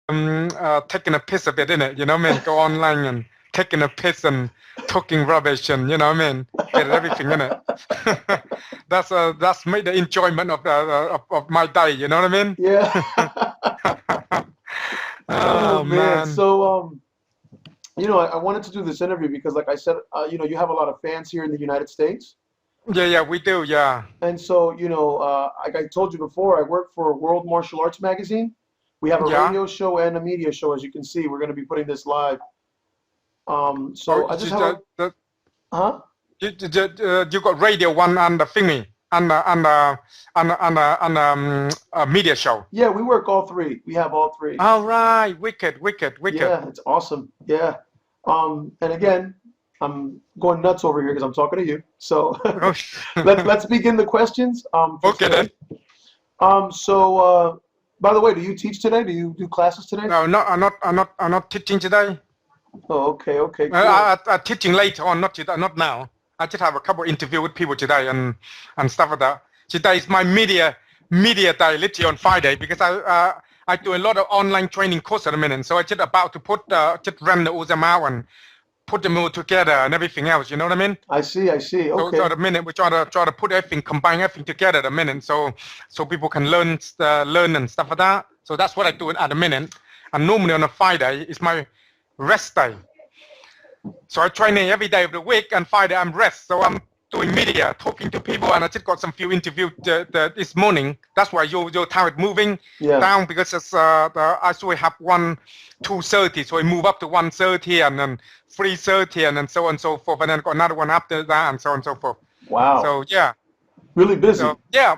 taking a piss a bit, innit? You know what I mean? Go online and taking a piss and talking rubbish and you know what I mean? Get everything in it. That's made the enjoyment of the of my day. You know what I mean? Yeah. Oh Oh man. man. So I wanted to do this interview because, like I said, you have a lot of fans here in the United States. Yeah, yeah, we do. Yeah, And so, like I told you before, I work for World Martial Arts Magazine. We have a yeah. radio show and a media show, as you can see. We're going to be putting this live. Oh, So I just have a, huh? you got radio one and the thingy and a media show. Yeah, we work all three. We have all three. All right, wicked, wicked, wicked. Yeah, it's awesome. Yeah. And again, I'm going nuts over here because I'm talking to you. So Oh, let's begin the questions for okay then. today. So by the way, do you teach today? Do you do classes today? No, I'm not teaching today. Oh, okay, okay, cool. I'm teaching later on, not today, not now. I just have a couple of interview with people today and stuff like that. Today is my media day, literally on Friday, because I do a lot of online training course at the minute. So I just about to put just run all them out and put them all together and everything else. You know what I mean? I see, I see. So Okay. at the minute we try to put everything, combine everything together at the minute, so people can learn and stuff like that. So that's what I do at the minute. And normally on a Friday is my rest day. So I train every day of the week, and Friday I'm rest. So I'm doing media, talking to people, and I just got some few interviews this morning. That's why your time is moving Yeah. down because it's, I saw we have 2:30, so I move up to 1:30 and then 3:30 and then so on and so forth, and then got another one after that and so on and so forth. Wow. So yeah, Really busy. so yeah.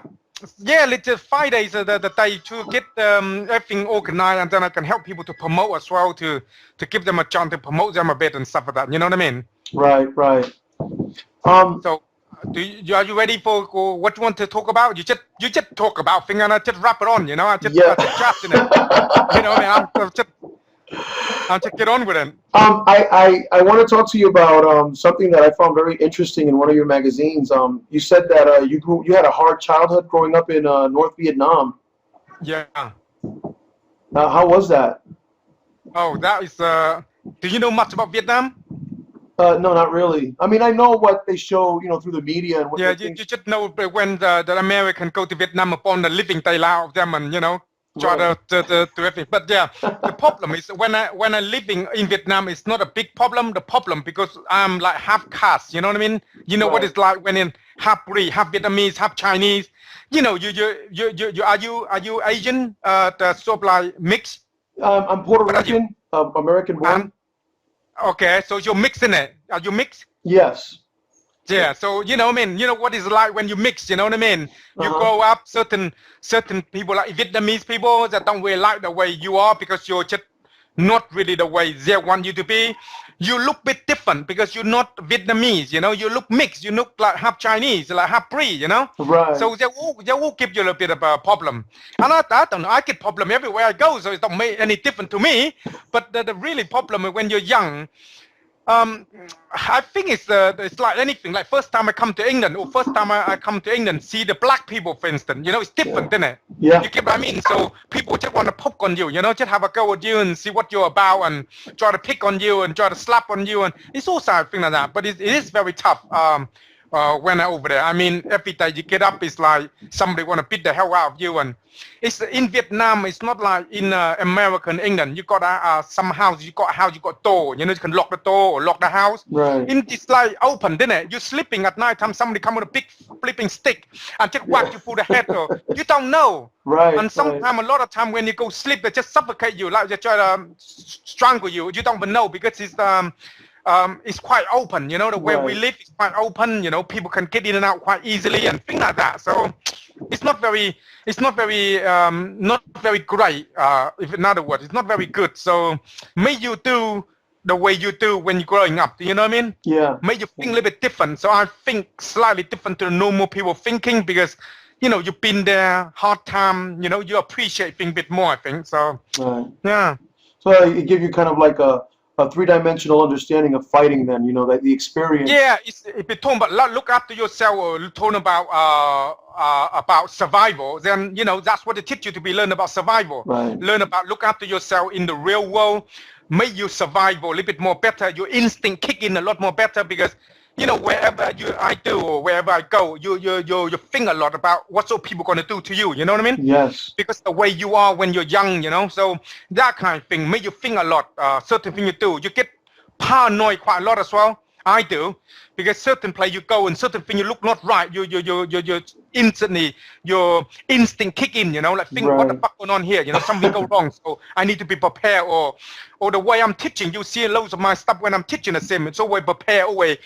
Yeah, little Fridays are the day to get everything organized, and then I can help people to promote as well, to give them a chance to promote them a bit and stuff like that. You know what I mean? Right, right. Um, So, are you ready for what you want to talk about? You just talk about things and I just wrap it on. You know, I yeah. just chat in it. You know what I mean? I'll just get on with it. I want to talk to you about something that I found very interesting in one of your magazines. You said that you had a hard childhood growing up in North Vietnam. Yeah. How was that? Oh, that is. Do you know much about Vietnam? No, not really. I mean, I know what they show, through the media and what Yeah, they think. you just know when the American go to Vietnam upon the living daylight of them, and try Right. to do everything. But yeah, the problem is when I living in Vietnam, it's not a big problem. The problem because I'm like half caste. You know what I mean? You know what Right. it's like when in half breed, half Vietnamese, half Chinese. You know, you are you Asian? The sort of like mix. I'm Puerto What are you? Rican, American born. And okay, so you're mixing it. Are you mixed? Yes. Yeah, so you know what I mean. You know what it's like when you mix. You know what I mean. You Uh-huh. grow up certain people like Vietnamese people that don't really like the way you are because you're just not really the way they want you to be. You look a bit different because you're not Vietnamese. You know, you look mixed. You look like half Chinese, like half breed. You know. Right. So they will give you a little bit of a problem. And I don't know. I get problem everywhere I go, so it don't make any difference to me. But the really problem is when you're young. I think it's like anything. Like first time I come to England, or first time I come to England, see the black people, for instance. You know, it's different, Yeah. isn't it? Yeah. You get what I mean? So people just want to poke on you. You know, just have a go at you and see what you're about, and try to pick on you and try to slap on you, and it's also a thing like that. But it is very tough. When I'm over there, I mean, every day you get up, it's like somebody want to beat the hell out of you. And it's in Vietnam, it's not like in American England. You got some house, you got a house, you got door. You know, you can lock the door or lock the house. Right. In it's like open, isn't it? You're sleeping at night time, somebody come with a big flipping stick and just whack you through the head. Or you don't know. Right. And Right. sometimes, a lot of time when you go sleep, they just suffocate you, like they try to strangle you. You don't even know because it's quite open, you know, the way we Right. live is quite open, you know, people can get in and out quite easily and things like that. So it's not very great, if in other words, it's not very good. So may you do the way you do when you're growing up, you know what I mean? Yeah. May you think a little bit different. So I think slightly different to the normal people thinking because, you know, you've been there, hard time, you know, you appreciate things a bit more, I think. So, Right. yeah. So it give you kind of like a three-dimensional understanding of fighting. Then that the experience. Yeah, if you talk about look after yourself or talk about survival, then that's what they teach you to be learn about survival. Right. Learn about look after yourself in the real world, make you survive a little bit more better. Your instinct kick in a lot more better because wherever I do or wherever I go, you think a lot about what sort of people gonna do to you. You know what I mean? Yes. Because the way you are when you're young, so that kind of thing make you think a lot. Certain thing you do, you get paranoid quite a lot as well. I do, because certain place you go and certain thing you look not right, you instantly your instinct kick in, like think what the fuck going on here, something go wrong, so I need to be prepared. Or the way I'm teaching, you see loads of my stuff when I'm teaching the same. It's always prepare, always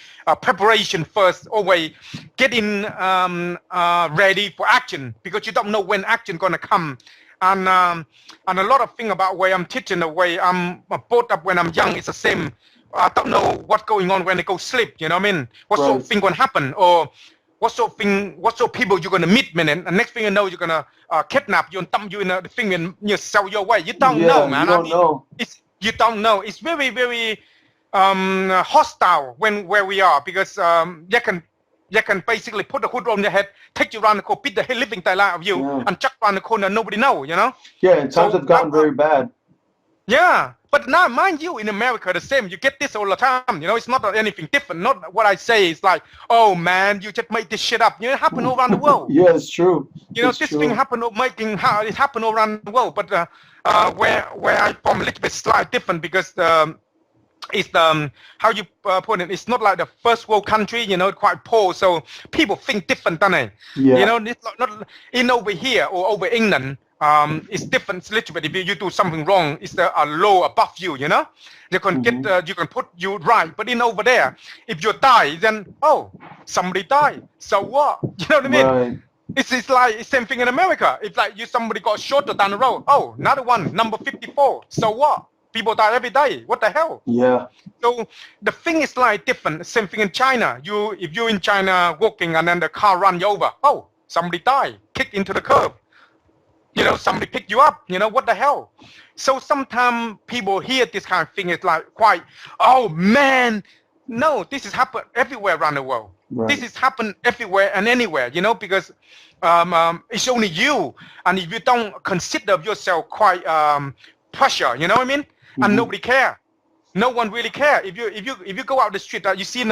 preparation first, always getting ready for action because you don't know when action gonna come. And a lot of thing about way I'm teaching, the way I'm brought up when I'm young, it's the same. I don't know what's going on when they go sleep. You know what I mean? What sort of thing gonna happen, or what sort of people you're gonna meet, man? And next thing you know, you're gonna kidnap you and dump you in the thing and sell your way. You don't know, man. You don't know. You don't know. It's very, very hostile where we are because you can basically put the hood on your head, take you around the corner, beat the living daylight out of you, and chuck around the corner. Nobody know, Yeah, and times have gotten very bad. Yeah, but now, mind you, in America, the same. You get this all the time. It's not anything different. Not what I say is like, oh man, you just made this shit up. It happen all around the world. Yeah, it's true. Thing happen. It happen all around the world. But where I from a little bit slightly different because it's how you put it. It's not like the first world country. Quite poor, so people think different, don't they? Yeah. It's not in over here or over England. It's different. It's literally if you do something wrong, it's a law above you. You can get you can put you right, but in over there, if you die, then somebody died. So what? You know what I mean? Right. It's like the same thing in America. It's like somebody got shot down the road. Oh, another one, number 54. So what? People die every day. What the hell? Yeah. So the thing is like different. Same thing in China. If you're in China walking and then the car run you over. Oh, somebody died, kicked into the curb. Somebody picked you up. What the hell? So sometimes people hear this kind of thing. It's like quite, oh man, no, this is happen everywhere around the world. Right. This is happen everywhere and anywhere. Because it's only you, and if you don't consider yourself quite pressure, you know what I mean? And nobody care. No one really care. If you go out the street, you see in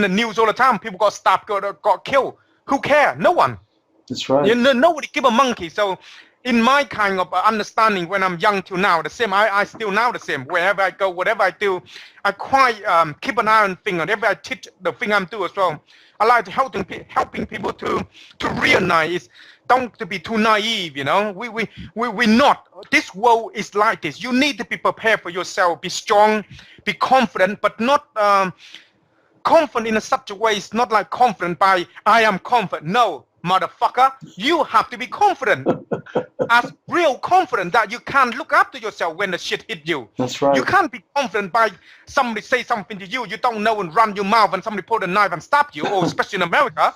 the news all the time, people got stabbed, got killed. Who care? No one. That's right. Nobody give a monkey. So in my kind of understanding when I'm young till now, the same, I still now the same. Wherever I go, whatever I do, I quite keep an eye on things. Whatever I teach, the thing I'm doing as well. I like to helping people to realize, don't to be too naive. We not. This world is like this. You need to be prepared for yourself. Be strong, be confident, but not confident in such a way. It's not like confident by I am confident. No. Motherfucker, you have to be confident, as real confident that you can look after yourself when the shit hit you. That's right. You can't be confident by somebody say something to you don't know and run your mouth and somebody put a knife and stab you, or especially in America,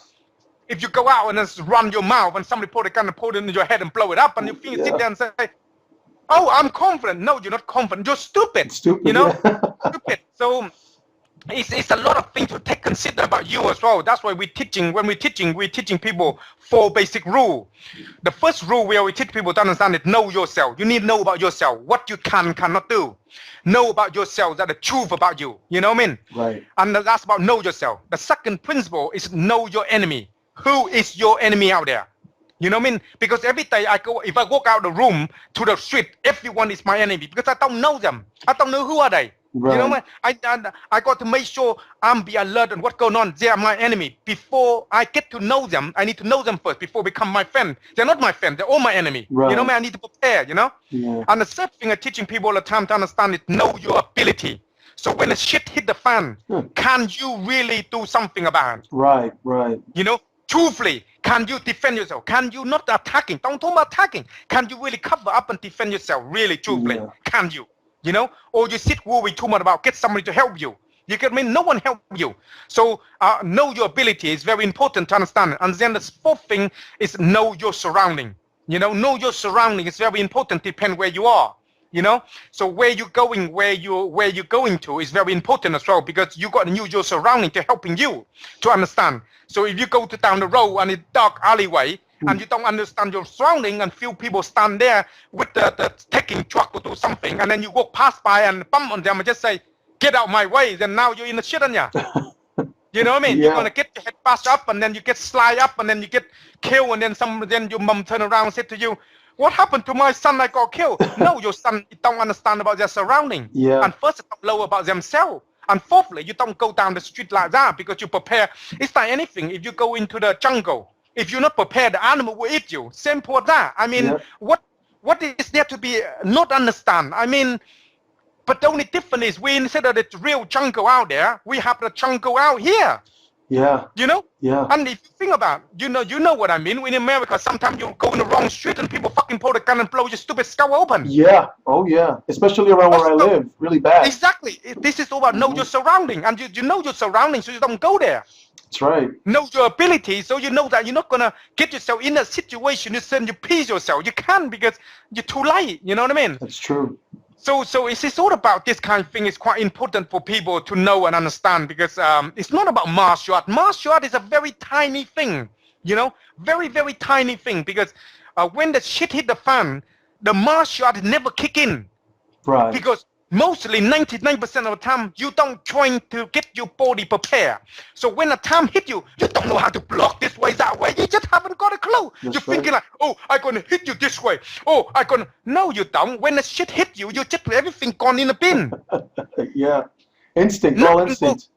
if you go out and just run your mouth and somebody put a gun and put it in your head and blow it up and you sit there and say, oh, I'm confident. No, you're not confident. You're stupid. Stupid. Stupid. So it's a lot of things to consider about you as well. That's why we're teaching people 4 basic rules. The first rule where we teach people to understand is know yourself. You need to know about yourself, what you cannot do. Know about yourself, that the truth about you. You know what I mean? Right. And that's about know yourself. The second principle is know your enemy. Who is your enemy out there? You know what I mean? Because every day if I walk out the room to the street, everyone is my enemy because I don't know them. I don't know who are they. Right. You know what? I got to make sure I'm be alert on what's going on. They are my enemy. Before I get to know them, I need to know them first before become my friend. They're not my friend. They're all my enemy. Right. You know what? I need to prepare. Yeah. And the third thing I'm teaching people all the time to understand is know your ability. So when the shit hit the fan, can you really do something about it? Right. Truthfully, can you defend yourself? Can you not attacking? Don't talk about attacking. Can you really cover up and defend yourself? Really, truthfully, can you? Or you sit worried too much about get somebody to help you. You get me? No one help you. So know your ability is very important to understand. And then the fourth thing is know your surrounding. Know your surrounding is very important. Depend where you are. you know. So where you're going, where you're going to is very important as well, because you got to use your surrounding to helping you to understand. So if you go to down the road and it's dark alleyway and you don't understand your surrounding and few people stand there with the taking truck or do something, and then you walk past by and bump on them and just say, get out my way, then now you're in the shit on ya. You know what I mean? Yeah. You're gonna get your head bashed up, and then you get slide up, and then you get killed, and then your mom turn around and say to you, what happened to my son? I got killed. No, your son don't understand about their surrounding. Yeah. And first, they don't know about themselves. And fourthly, you don't go down the street like that because you prepare. It's like anything. If you go into the jungle, if you're not prepared, the animal will eat you. Simple as that. I mean, what is there to be not understand? I mean, but the only difference is we, instead of the real jungle out there, we have the jungle out here. Yeah. You know? Yeah. And if you think about it, you know what I mean. In America, sometimes you go in the wrong street and people fucking pull the gun and blow your stupid skull open. Yeah. Oh yeah. Especially around where I live, really bad. Exactly. This is all about know your surrounding, and you know your surroundings, so you don't go there. That's right. Know your ability, so you know that you're not gonna get yourself in a situation you send you peace yourself. You can't because you're too late. You know what I mean? That's true. So it's all about this kind of thing. It's quite important for people to know and understand, because it's not about martial art. Martial art is a very tiny thing, you know, very, very tiny thing, because when the shit hit the fan, the martial art never kick in. Right. Because mostly 99% of the time, you don't train to get your body prepared. So when the time hit you, you don't know how to block this way, that way. You just haven't got a clue. That's You're thinking like, oh, I'm going to hit you this way. Oh, I'm going to... No, you don't. When the shit hit you, you just everything gone in the bin. Yeah. Instinct, all instinct.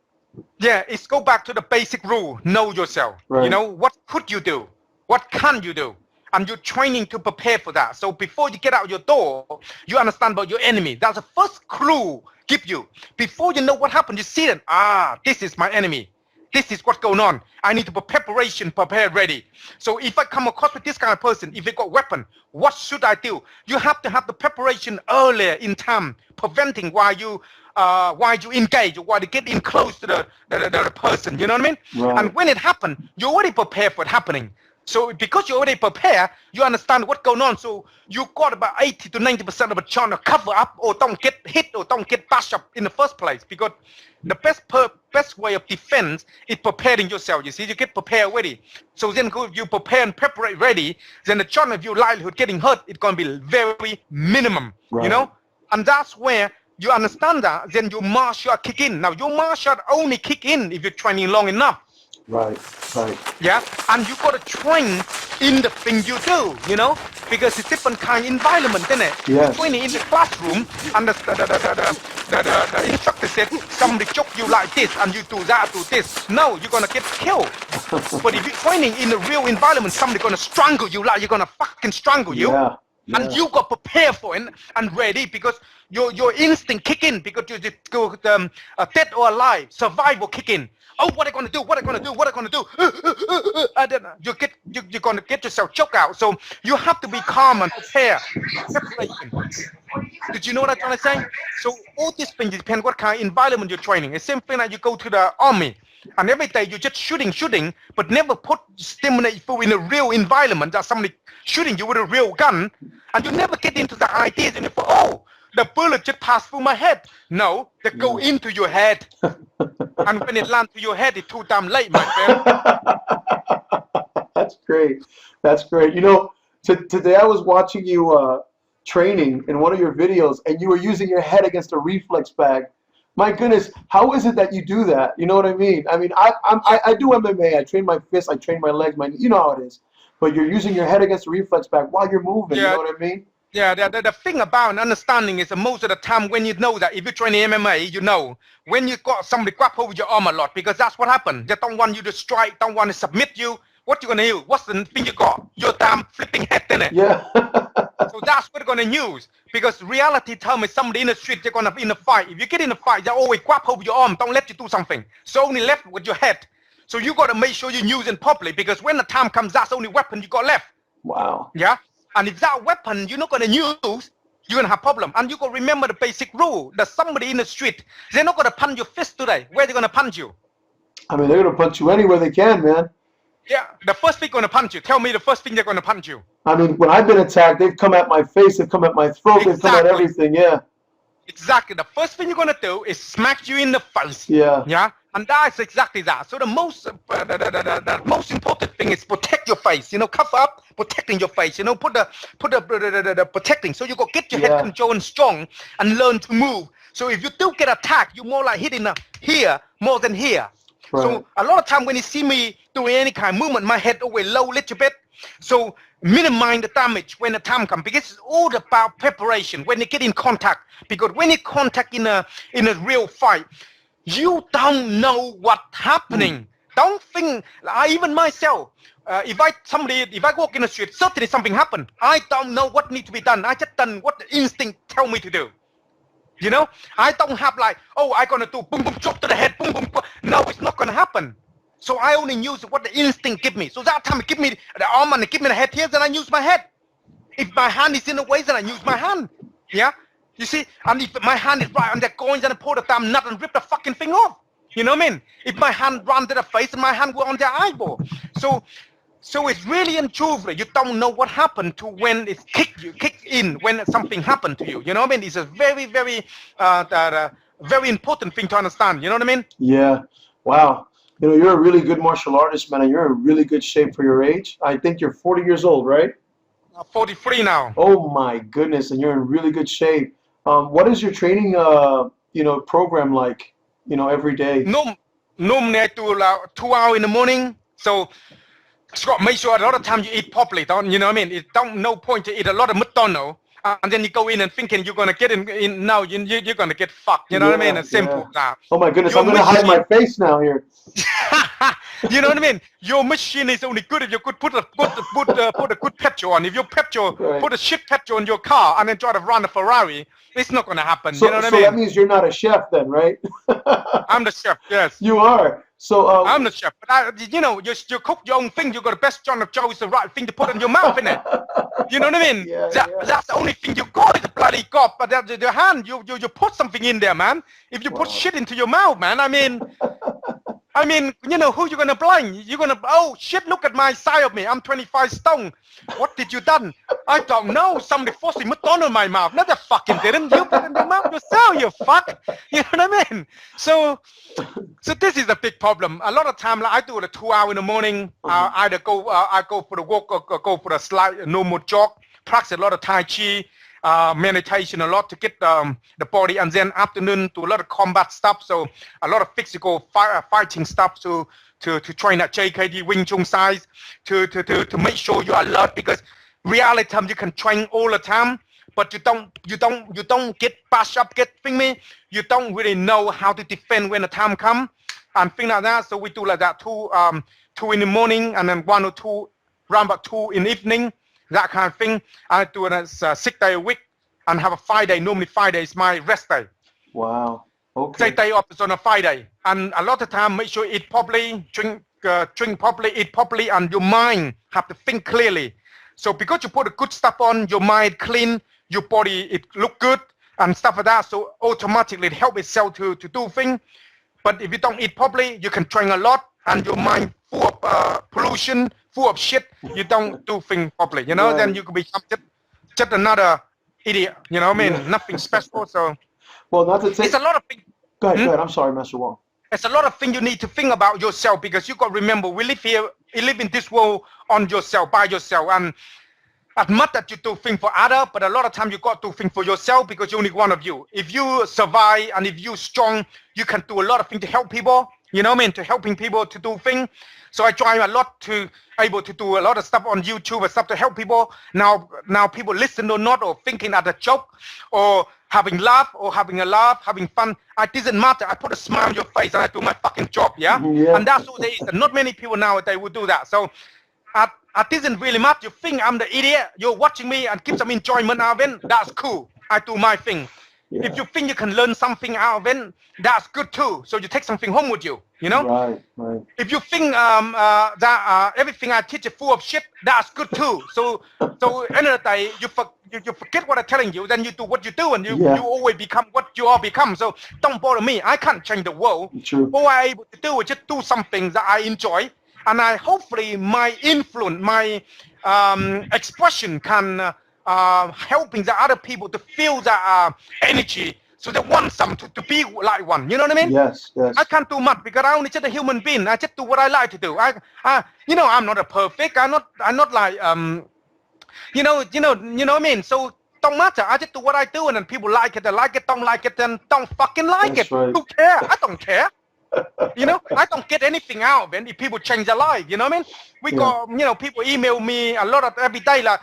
Yeah, it's go back to the basic rule. Know yourself. Right. You know, what could you do? What can you do? And you're training to prepare for that. So before you get out your door, you understand about your enemy. That's the first clue give you. Before you know what happened, you see it. This is my enemy. This is what's going on. I need to prepare ready. So if I come across with this kind of person, if they got weapon, what should I do? You have to have the preparation earlier in time, preventing while you engage or while you get in close to the person. You know what I mean? Right. And when it happened, you already prepared for it happening. So because you already prepare, you understand what's going on. So you got about 80 to 90% of a chance to cover up or don't get hit or don't get bashed up in the first place. Because the best way of defense is preparing yourself. You see, you get prepared ready. So then if you prepare and prepare ready, then the chance of your livelihood getting hurt is going to be very minimum. Right. You know, and that's where you understand that. Then your martial art kick in. Now your martial art only kick in if you're training long enough. Right, right. Yeah, and you got to train in the thing you do, you know, because it's different kind of environment, isn't it? Yes. You're training in the classroom, and the instructor said, somebody choke you like this, and you do that, do this. No, you're gonna get killed. But if you're training in the real environment, somebody's gonna strangle you like you're gonna fucking strangle you. Yeah. And you got prepared for it and ready, because your instinct kick in, because you go dead or alive, survival kick in. Oh, what are they gonna do? What are they gonna do? What are they gonna do? And then you're gonna get yourself choked out. So you have to be calm and prepare. Did you know what I'm trying to say? So all these things depend what kind of environment you're training. It's the same thing like you go to the army, and every day you're just shooting, but never stimulate you in a real environment that somebody shooting you with a real gun, and you never get into the ideas and you thought, oh, the bullet just passed through my head. No, they go into your head. And when it lands to your head, it's too damn late, my friend. That's great. That's great. You know, today I was watching you training in one of your videos, and you were using your head against a reflex bag. My goodness, how is it that you do that? You know what I mean? I mean, I do MMA. I train my fists. I train my legs. You know how it is. But you're using your head against a reflex bag while you're moving. Yeah. You know what I mean? Yeah, the thing about understanding is that most of the time when you know that, if you're training MMA, you know, when you got somebody grapple with your arm a lot, because that's what happened. They don't want you to strike, don't want to submit you. What you going to do? What's the thing you got? Your damn flipping head in it. Yeah. So that's what they're going to use. Because reality tells me somebody in the street, they're going to be in a fight. If you get in a fight, they always grapple with your arm. Don't let you do something. So only left with your head. So you got to make sure you use it properly, because when the time comes, that's the only weapon you got left. Wow. Yeah? And if that weapon you're not going to use, you're going to have problem. And you got to remember the basic rule that somebody in the street, they're not going to punch your fist today. Where are they going to punch you? I mean, they're going to punch you anywhere they can, man. Yeah, the first thing gonna punch you. Tell me the first thing they're gonna punch you. I mean, when I've been attacked, they've come at my face, they've come at my throat, they've come at Exactly. everything. Yeah. Exactly. The first thing you're gonna do is smack you in the face. Yeah. Yeah. And that's exactly that. So the most important thing is protect your face. You know, cover up, protecting your face. You know, put the protecting. So you go get your head control and strong and learn to move. So if you do get attacked, you're more like hitting here more than here. Right. So a lot of time when you see me doing any kind of movement, my head always low a little bit. So minimize the damage when the time comes, because it's all about preparation when you get in contact. Because when you contact in a real fight, you don't know what's happening. Don't think. Even myself, if I walk in the street, certainly something happened. I don't know what needs to be done. I just done what the instinct tell me to do. You know, I don't have like, oh, I'm gonna do boom boom chop to the head, boom boom. No, it's not gonna happen. So I only use what the instinct give me. So that time it give me the arm and it give me the head here, then I use my head. If my hand is in the way, then I use my hand. Yeah, you see. And if my hand is right on the coins, then I pull the damn nut and rip the fucking thing off. You know what I mean? If my hand run to the face and my hand go on the eyeball. So it's really and truthfully, you don't know what happened to when it's kick in when something happened to you. You know what I mean? It's a very, very, very important thing to understand. You know what I mean? Yeah. Wow. You know, you're a really good martial artist, man, and you're in really good shape for your age. I think you're 40 years old, right? 43 now. Oh my goodness, and you're in really good shape. What is your training, program like? You know, every day. Normally I do like 2 hours in the morning. So Scott, make sure a lot of times you eat properly. Don't you know what I mean? It don't no point to eat a lot of McDonald's and then you go in and thinking you're gonna get in. No, you're gonna get fucked. You know what I mean? It's simple. Oh my goodness, I'm gonna hide my face now here. You know what I mean? Your machine is only good if you could put a good petrol on. If your petrol put a shit petrol in your car and then try to run a Ferrari, it's not gonna happen. So, you know what I mean? So that means you're not a chef then, right? I'm the chef. Yes. You are. So I'm the chef, but you cook your own thing. You got the best John of Joe is the right thing to put in your mouth, innit? You know what I mean? That's the only thing you got is the bloody God. But the hand, you put something in there, man. If you put shit into your mouth, man, I mean, you know, who you gonna blame? You're gonna, oh shit, look at my side of me. I'm 25 stone. What did you done? I don't know. Somebody forcing McDonald's in my mouth. Not the fucking didn't. You put it in your mouth yourself, you fuck. You know what I mean? So this is a big problem. A lot of time, like, I do the 2 hours in the morning. Either I go for the walk or go for the slight normal jog. Practice a lot of Tai Chi, meditation a lot to get the body, and then afternoon do a lot of combat stuff. So a lot of physical fighting stuff to train at JKD Wing Chun size to make sure you are alert, because reality time you can train all the time, but you don't get bashed up, you don't really know how to defend when the time comes and things like that. So we do like that, two in the morning and then 1 or 2 round about 2 in the evening, that kind of thing. I do it as 6 days a week and have a 5 day. Normally 5 days is my rest day. Wow. Okay. 6 day off is on a 5 day, and a lot of time make sure you eat properly, drink properly, eat properly, and your mind have to think clearly. So because you put the good stuff on, your mind clean, your body it look good and stuff like that. So automatically it help itself to do things. But if you don't eat properly, you can train a lot, and your mind full of pollution, full of shit. You don't do things properly, you know. Then you could become just another idiot. You know what I mean? Nothing special. So. Well, not to take. It's a lot of things. Go ahead. I'm sorry, Master Wong. It's a lot of things you need to think about yourself, because you got to remember we live here. You live in this world on yourself, by yourself, and admit that you do things for others, but a lot of time you got to do things for yourself, because you're only one of you. If you survive and if you're strong, you can do a lot of things to help people. You know what I mean? To helping people to do things. So I try a lot to able to do a lot of stuff on YouTube and stuff to help people. Now people listen or not, or thinking at a joke, or having a laugh, having fun. It doesn't matter. I put a smile on your face and I do my fucking job, yeah? And that's all there is. And not many people nowadays would do that. So it doesn't really matter. You think I'm the idiot, you're watching me and keep some enjoyment out of it, that's cool. I do my thing. Yeah. If you think you can learn something out of it, that's good too. So you take something home with you, you know? Right. If you think that everything I teach is full of shit, that's good too. So end of the day, you forget what I'm telling you, then you do what you do, and you always become what you all become. So don't bother me. I can't change the world. True. All I'm able to do is just do something that I enjoy and I hopefully my influence, my expression can helping the other people to feel that energy, so they want some to be like one. You know what I mean? Yes, yes. I can't do much because I'm only just a human being. I just do what I like to do. I'm not a perfect. I'm not like you know what I mean. So don't matter. I just do what I do, and then people like it. They like it. Don't like it. Then don't fucking like That's it. right. Who care? I don't care. I don't get anything out of it if people change their life. You know what I mean? We got people email me a lot of every day like,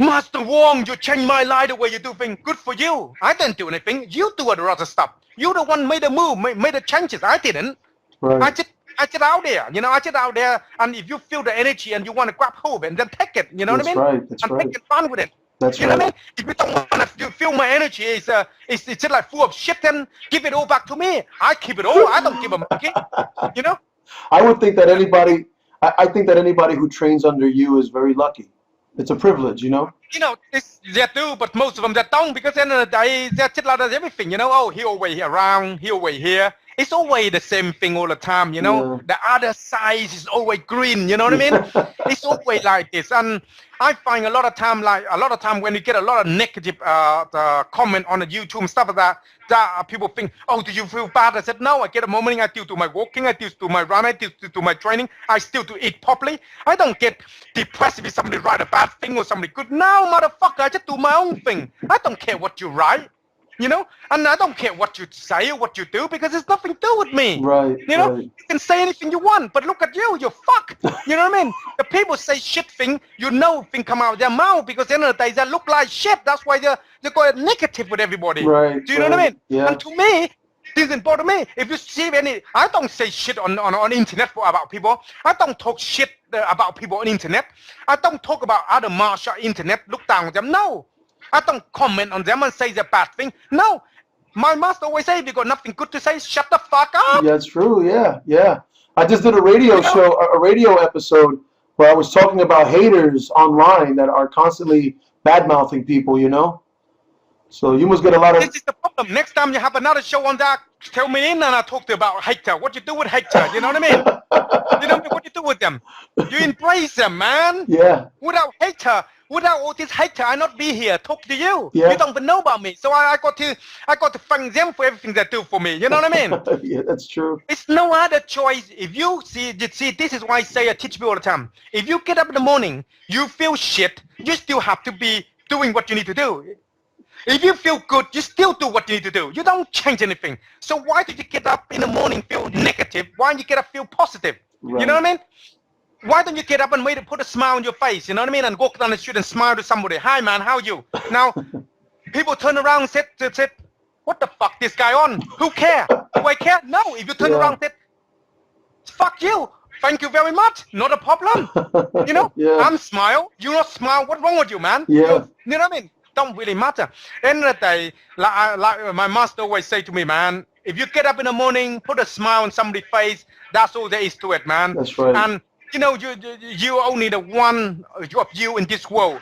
Master Wong, you changed my life the way you do things. Good for you. I didn't do anything. You do a lot of stuff. You the one made the move, made the changes. I didn't. Right. I just out there. I just out there. And if you feel the energy and you want to grab hold of it, then take it. You know what I mean? Right. That's and right. take it fun with it. That's you know right. what I mean? If you don't want to feel my energy, it's just like full of shit, then give it all back to me. I keep it all. I don't give a monkey. I would think that anybody, I think that anybody who trains under you is very lucky. It's a privilege, They do, but most of them they don't, because at the end of the day, they're just like everything, Oh, he always around, he always here. It's always the same thing all the time, Yeah. The other side is always green, you know what I mean? It's always like this, and I find a lot of time when you get a lot of negative comment on the YouTube and stuff like that people think, oh, do you feel bad? I said, no, I get a moment, I still do my walking, I still do my running, I still do my training, I still do eat properly. I don't get depressed if somebody write a bad thing or somebody good. No, motherfucker, I just do my own thing. I don't care what you write. And I don't care what you say or what you do, because it's nothing to do with me. Right. You can say anything you want, but look at you're fucked. You know what I mean? The people say shit thing, thing come out of their mouth, because at the end of the day, they look like shit. That's why they go negative with everybody. Right. Do you know what I mean? Yeah. And to me, this doesn't bother me. If you see I don't say shit on internet about people. I don't talk shit about people on internet. I don't talk about other martial internet, look down on them. No. I don't comment on them and say the bad thing. No. My master always say, if you got nothing good to say, shut the fuck up. Yeah, that's true. Yeah. I just did a radio show, a radio episode where I was talking about haters online that are constantly bad-mouthing people, So you must get a lot of... This is the problem. Next time you have another show on that, tell me in and I'll talk to you about hater. What you do with hater, you know what I mean? What you do with them? You embrace them, man. Yeah. Without all this hater, I not be here talk to you. Yeah. You don't even know about me, so I got to thank them for everything they do for me. You know what I mean? Yeah, that's true. It's no other choice. If you see, this is why I teach people all the time. If you get up in the morning, you feel shit, you still have to be doing what you need to do. If you feel good, you still do what you need to do. You don't change anything. So why did you get up in the morning feel negative? Why don't you get up feel positive? Right. You know what I mean? Why don't you get up and put a smile on your face, you know what I mean? And walk down the street and smile to somebody. Hi, man, how are you? Now, people turn around and said, what the fuck this guy on? Who care? Do I care? No. If you turn around and said, fuck you. Thank you very much. Not a problem. Yeah. I'm smile. You not smile. What's wrong with you, man? Yeah. You know what I mean? Don't really matter. End of the day, like my master always say to me, man, if you get up in the morning, put a smile on somebody's face, that's all there is to it, man. That's right. And you only the one of you in this world.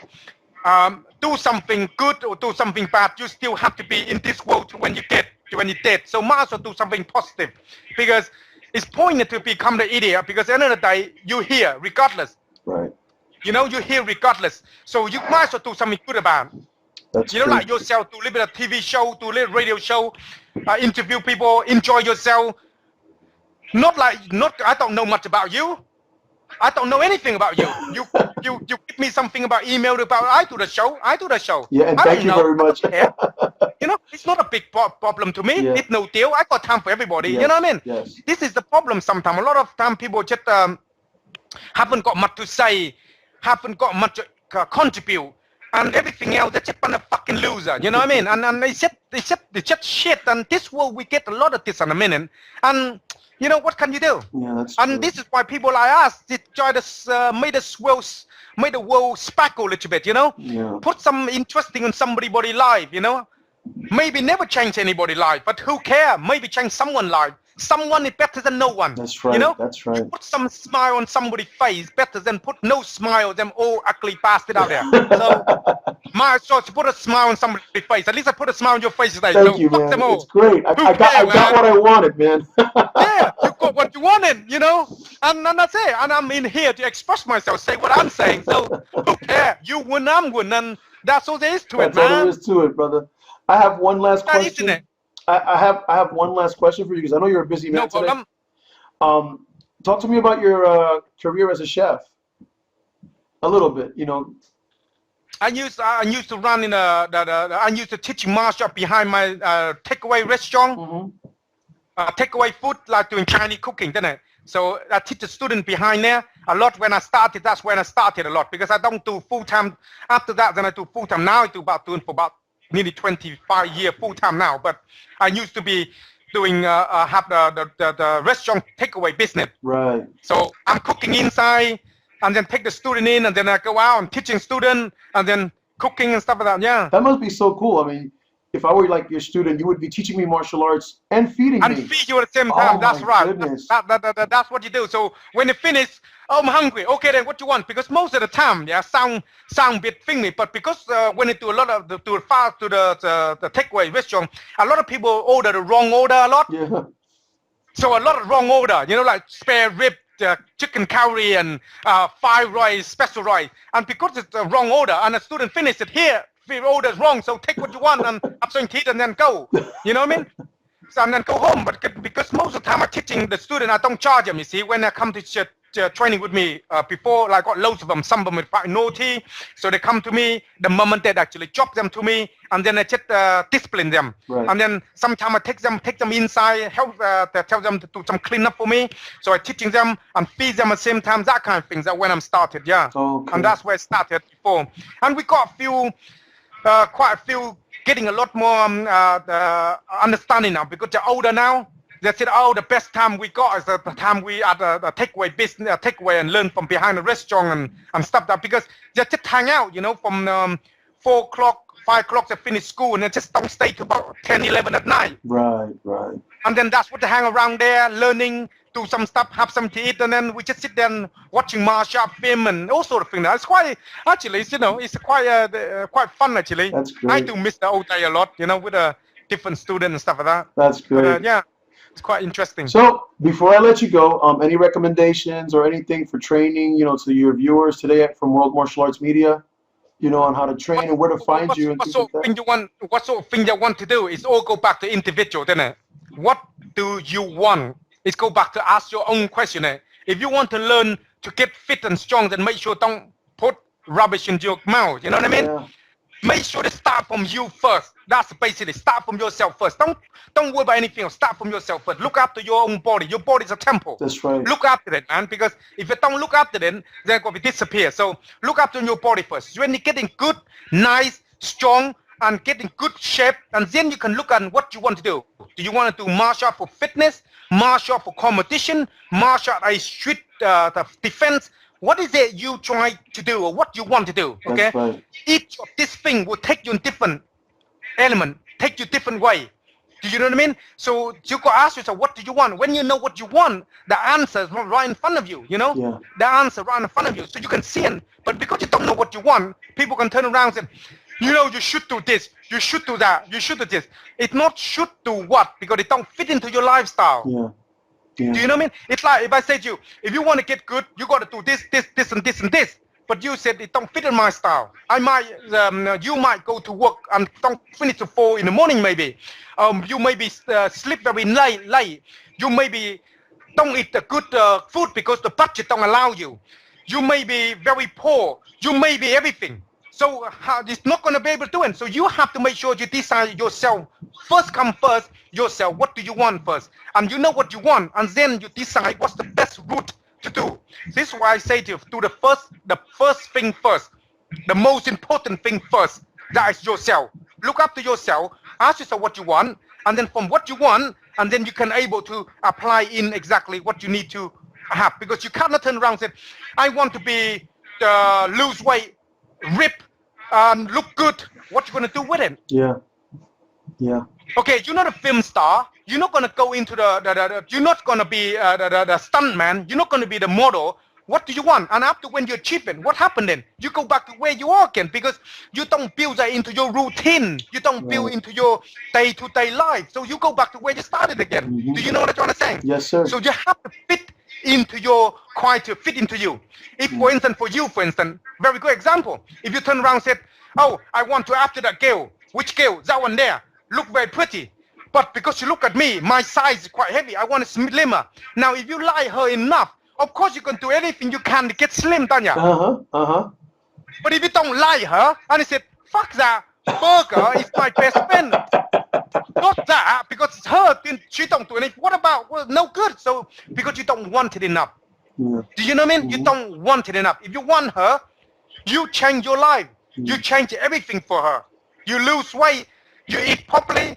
Do something good or do something bad, you still have to be in this world when you're dead. So might as well do something positive, because it's pointless to become the idiot, because at the end of the day, you're here regardless. Right. You're here regardless. So you might as well do something good about it. That's true. Like yourself, do a little TV show, do a little radio show, interview people, enjoy yourself. I don't know much about you. I don't know anything about you. You give me something about email about I do the show. Yeah, and thank you very much. It's not a big problem to me. Yeah. It's no deal. I got time for everybody. Yes, You know what I mean? yes. This is the problem sometimes. A lot of time people just haven't got much to say, haven't got much to contribute, and everything else, they're just a fucking loser. You know what I mean? And they just shit. And this world, we get a lot of this in a minute. And what can you do? Yeah, that's and true. this is why people like us try to make the world sparkle a little bit, Yeah. Put some interesting in somebody's life, Maybe never change anybody's life, but who care? Maybe change someone's life. Someone is better than no one. That's right. That's right. You put some smile on somebody's face better than put no smile, them all ugly bastard out there. So, my thoughts, put a smile on somebody's face. At least I put a smile on your face today. Thank you, fuck man. them all. It's great. I got what I wanted, man. Yeah, you got what you wanted, you know, and that's it. And I'm in here to express myself, say what I'm saying. So who cares? You win, I'm win, and that's all there is to it, That's all there man. is to it, brother. I have one last That isn't question. it? I have one last question for you because I know you're a busy No man today. problem. Talk to me about your career as a chef. A little bit, you know. I used to run in I used to teach martial art behind my takeaway restaurant. Hmm. Takeaway food, like doing Chinese cooking, didn't it? So I teach the student behind there a lot. When I started, that's when I started a lot because I don't do full time. After that, then I do full time. Now I do doing for about nearly 25 years full time now. But I used to be doing have the restaurant takeaway business. Right. So I'm cooking inside, and then take the student in, and then I go out and teaching student, and then cooking and stuff like that. Yeah. That must be so cool. I mean, if I were like your student, you would be teaching me martial arts and feeding And me. feed you at the same time. Oh That's my right. goodness. That's what you do. So when you finish, oh, I'm hungry. Okay, then what you want? Because most of the time, yeah, sound a bit thingy, but because when you do a lot of the takeaway restaurant, a lot of people order the wrong order a lot. Yeah. So a lot of wrong order, you know, like spare rib, chicken curry, and fried rice, special rice. And because it's the wrong order, and the student finished it here, the order's wrong. So take what you want and have some teeth and then go. You know what I mean? So, and then go home. But because most of the time I'm teaching the student, I don't charge them. You see, when they come to training with me before, I got loads of them. Some of them are quite naughty, so they come to me. The moment they actually drop them to me, and then I just discipline them. Right. And then sometimes I take them inside, help tell them to do some cleanup for me. So I teaching them and feed them at the same time. That kind of things. That when I'm started, yeah. Okay. And that's where I started before. And we got quite a few getting a lot more understanding now because they're older now. They said, oh, the best time we got is the time we at the takeaway business, takeaway, and learn from behind the restaurant and stuff that because they just hang out, you know, from 4 o'clock, 5 o'clock they finish school and they just don't stay till about 10, 11 at night. Right, right. And then that's what they hang around there, learning, do some stuff, have some to eat, and then we just sit there and watching martial art film and all sort of things. It's quite, actually, it's, you know, it's quite fun actually. That's great. I do miss the old day a lot, you know, with a different student and stuff like that. That's great. But, yeah, it's quite interesting. So before I let you go, any recommendations or anything for training, you know, to your viewers today from World Martial Arts Media, you know, on how to train and where to find you and what things sort like of thing that? you want? What sort of thing you want to do? It's all go back to individual, doesn't it? What do you want? It's go back to ask your own question. If you want to learn to get fit and strong, then make sure don't put rubbish into your mouth. You know what I mean? Yeah. Make sure to start from you first. That's basically start from yourself first. Don't worry about anything else. Start from yourself first. Look after your own body. Your body is a temple. That's right. Look after it, man. Because if you don't look after it, then it will disappear. So look after your body first. When you're getting good, nice, strong, and getting good shape, and then you can look at what you want to do. Do you want to do martial art for fitness, martial art for competition, martial art as street defense? What is it you try to do or what you want to do? Okay. That's right. Each of this thing will take you in different element, take you different way. Do you know what I mean? So you got to ask yourself, what do you want? When you know what you want, the answer is right in front of you, you know? Yeah. The answer right in front of you. So you can see it. But because you don't know what you want, people can turn around and say, you know, you should do this, you should do that, you should do this. It's not should do what, because it don't fit into your lifestyle. Yeah. Yeah. Do you know what I mean? It's like if I say to you, if you want to get good, you got to do this, this, this, and this, and this. But you said it don't fit in my style. I might, you might go to work and don't finish till 4 in the morning maybe. You maybe sleep very late. You maybe don't eat the good food because the budget don't allow you. You may be very poor. You may be everything. So it's not going to be able to do it. So you have to make sure you decide yourself. First come first, yourself. What do you want first? And you know what you want. And then you decide what's the best route to do. This is why I say to you, do the first thing first. The most important thing first. That is yourself. Look after yourself. Ask yourself what you want. And then from what you want, and then you can able to apply in exactly what you need to have. Because you cannot turn around and say, I want to be lose weight, rip, look good. What you gonna do with it? Yeah. Yeah. Okay, you're not a film star. You're not gonna go into you're not gonna be the stunt man. You're not gonna be the model. what do you want? And after when you achieve it, what happened then? You go back to where you are again because you don't build that into your routine. You don't build into your day-to-day life. So you go back to where you started again. Do you know what I'm trying to say? Yes, sir. So you have to fit into your to fit into you. If, for instance, very good example. If you turn around and said, oh, I want to after that girl. Which girl? That one there. Look very pretty. But because you look at me, my size is quite heavy. I want it slimmer. Now, if you lie her enough, of course you can do anything you can to get slim, don't you? But if you don't lie her, and he said, fuck that, burger is my best friend. Not that, because it's her, she don't do anything. What about, well, no good. So, because you don't want it enough. Yeah. Do you know what I mean? You don't want it enough. If you want her, you change your life. You change everything for her. You lose weight, you eat properly,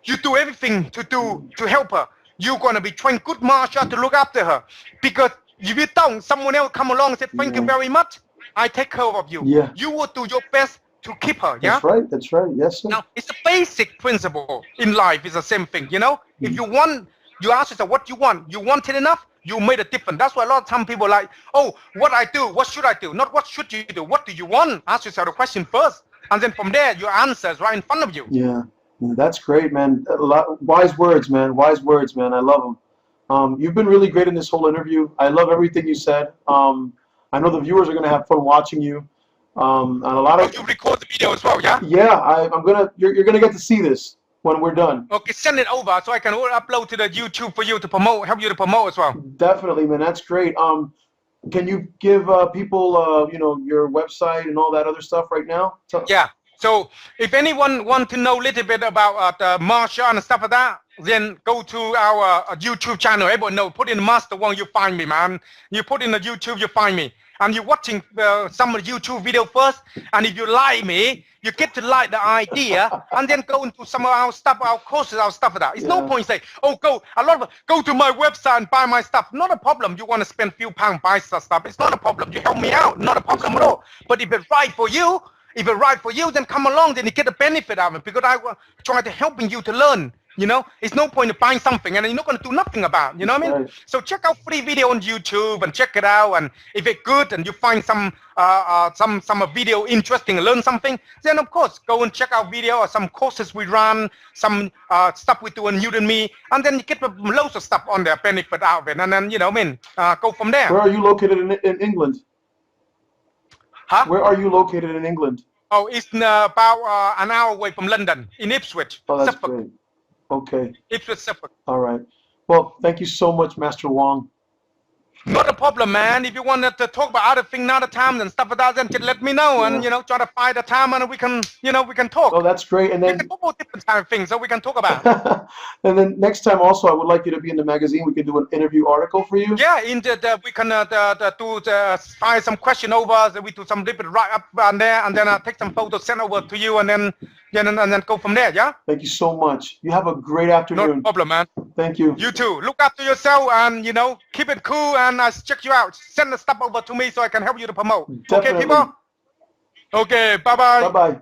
you do everything to help her. You're gonna be trained good martial art to look after her. Because if you don't, someone else come along and say, thank you very much, I take care of you. Yeah. You will do your best to keep her, yeah? That's right, that's right, yes, sir. Now, it's a basic principle in life, it's the same thing, you know? If you want, you ask yourself what you want it enough, you made a difference. That's why a lot of time people are like, oh, what I do, what should I do? Not what should you do, what do you want? Ask yourself the question first. And then from there, your answer is right in front of you. Yeah, that's great, man. Wise words, man. Wise words, man. I love them. You've been really great in this whole interview. I love everything you said. I know the viewers are going to have fun watching you. And a lot of you record the video as well, yeah? Yeah, you're gonna get to see this when we're done. Okay, send it over so I can upload to the YouTube for you to promote, help you to promote as well. Definitely, man. That's great. Can you give people, your website and all that other stuff right now? Yeah. So if anyone want to know a little bit about the martial art and stuff like that, then go to our YouTube channel. Everyone know. Put in Master Wong, you find me, man. You put in the YouTube, you find me. And you're watching some of the YouTube video first, and if you like me, you get to like the idea, and then go into some of our stuff, our courses, our stuff like that. It's no point saying, oh, go to my website and buy my stuff. Not a problem. You want to spend a few pounds, buy stuff. It's not a problem. You help me out. Not a problem at all. But if it's right for you, then come along, then you get the benefit of it, because I try to helping you to learn. You know, it's no point in buying something and you're not going to do nothing about it. You know what I mean? Right. So check out free video on YouTube and check it out. And if it's good and you find some video interesting and learn something, then of course go and check out video or some courses we run, some stuff we do on Udemy, and then you get loads of stuff on there, benefit out of it, and then go from there. Where are you located in England? Huh? Where are you located in England? Oh, it's about an hour away from London, in Ipswich. Oh, that's Suffolk. great. Okay. Ipswich, Suffolk. All right. Well, thank you so much, Master Wong. Not a problem, man. If you wanted to talk about other things another time and stuff like that, then just let me know, and try to find a time and we can talk. Oh, that's great. And then we can talk about different kind of things so we can talk about. And then next time also, I would like you to be in the magazine. We can do an interview article for you. Yeah, we can find some question over. So we do some little bit right up and there, and then take some photos, send over to you, and then go from there. Yeah. Thank you so much. You have a great afternoon. No problem, man. Thank you. You too. Look after yourself, and keep it cool. And I'll check you out. Send the stuff over to me so I can help you to promote. Definitely. Okay, people. Okay. Bye bye. Bye bye.